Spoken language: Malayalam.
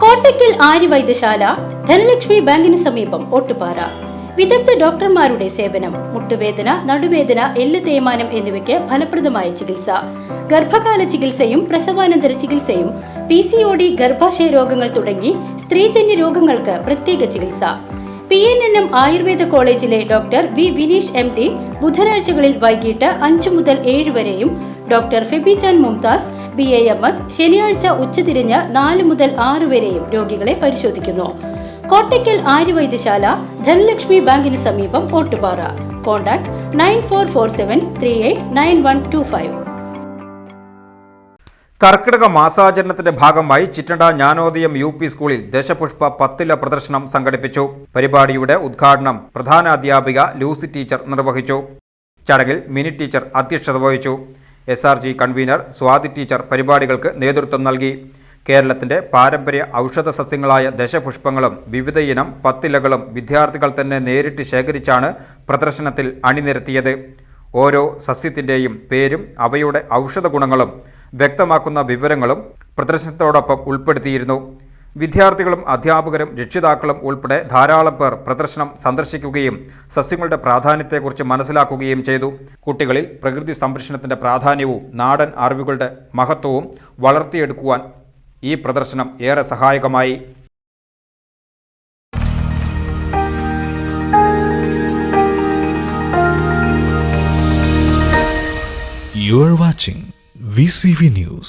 കോട്ടയ്ക്കൽ ആര്യവൈദ്യശാല, ധനലക്ഷ്മി ബാങ്കിന് സമീപം ഓട്ടുപാറ. വിദഗ്ധ ഡോക്ടർമാരുടെ സേവനം. മുട്ടുവേദന, നടുവേദന, എല്ല് തേയ്മാനം എന്നിവയ്ക്ക് ഫലപ്രദമായ ചികിത്സ. ഗർഭകാല ചികിത്സയും പ്രസവാനന്തര ചികിത്സയും, PCOD, ഗർഭാശയ രോഗങ്ങൾ തുടങ്ങി സ്ത്രീജന്യ രോഗങ്ങൾക്ക് പ്രത്യേക ചികിത്സ. PNNM ആയുർവേദ കോളേജിലെ ഡോക്ടർ V. വിനീഷ് MD ബുധനാഴ്ചകളിൽ വൈകിട്ട് 5 മുതൽ 7 വരെയും, ഡോക്ടർ ഫെബിജാൻ മുംതാസ് BAMS ശനിയാഴ്ച ഉച്ചതിരിഞ്ഞ് 4 മുതൽ 6 വരെയും രോഗികളെ പരിശോധിക്കുന്നു. കോട്ടയ്ക്കൽ ആര്യവൈദ്യശാല, ധനലക്ഷ്മി ബാങ്കിന് സമീപം ഓട്ടുപാറ. കോൺടാക്ട് 9447389125. കർക്കിടക മാസാചരണത്തിന്റെ ഭാഗമായി ചിറ്റണ്ട ജ്ഞാനോദയം UP സ്കൂളിൽ ദശപുഷ്പ 10 പ്രദർശനം സംഘടിപ്പിച്ചു. പരിപാടിയുടെ ഉദ്ഘാടനം പ്രധാനാധ്യാപിക ലൂസി ടീച്ചർ നിർവഹിച്ചു. ചടങ്ങിൽ മിനി ടീച്ചർ അധ്യക്ഷത വഹിച്ചു. SRG കൺവീനർ സ്വാതി ടീച്ചർ പരിപാടികൾക്ക് നേതൃത്വം നൽകി. കേരളത്തിന്റെ പാരമ്പര്യ ഔഷധ സസ്യങ്ങളായ ദശപുഷ്പങ്ങളും വിവിധ ഇനം 10 വിദ്യാർത്ഥികൾ തന്നെ നേരിട്ട് ശേഖരിച്ചാണ് പ്രദർശനത്തിൽ അണിനിരത്തിയത്. ഓരോ സസ്യത്തിൻ്റെയും പേരും അവയുടെ ഔഷധ ഗുണങ്ങളും വ്യക്തമാക്കുന്ന വിവരങ്ങളും പ്രദർശനത്തോടൊപ്പം ഉൾപ്പെടുത്തിയിരുന്നു. വിദ്യാർത്ഥികളും അധ്യാപകരും രക്ഷിതാക്കളും ഉൾപ്പെടെ ധാരാളം പേർ പ്രദർശനം സന്ദർശിക്കുകയും സസ്യങ്ങളുടെ പ്രാധാന്യത്തെക്കുറിച്ച് മനസ്സിലാക്കുകയും ചെയ്തു. കുട്ടികളിൽ പ്രകൃതി സംരക്ഷണത്തിന്റെ പ്രാധാന്യവും നാടൻ അറിവുകളുടെ മഹത്വവും വളർത്തിയെടുക്കുവാൻ ഈ പ്രദർശനം ഏറെ സഹായകമായി. You are watching VCV News.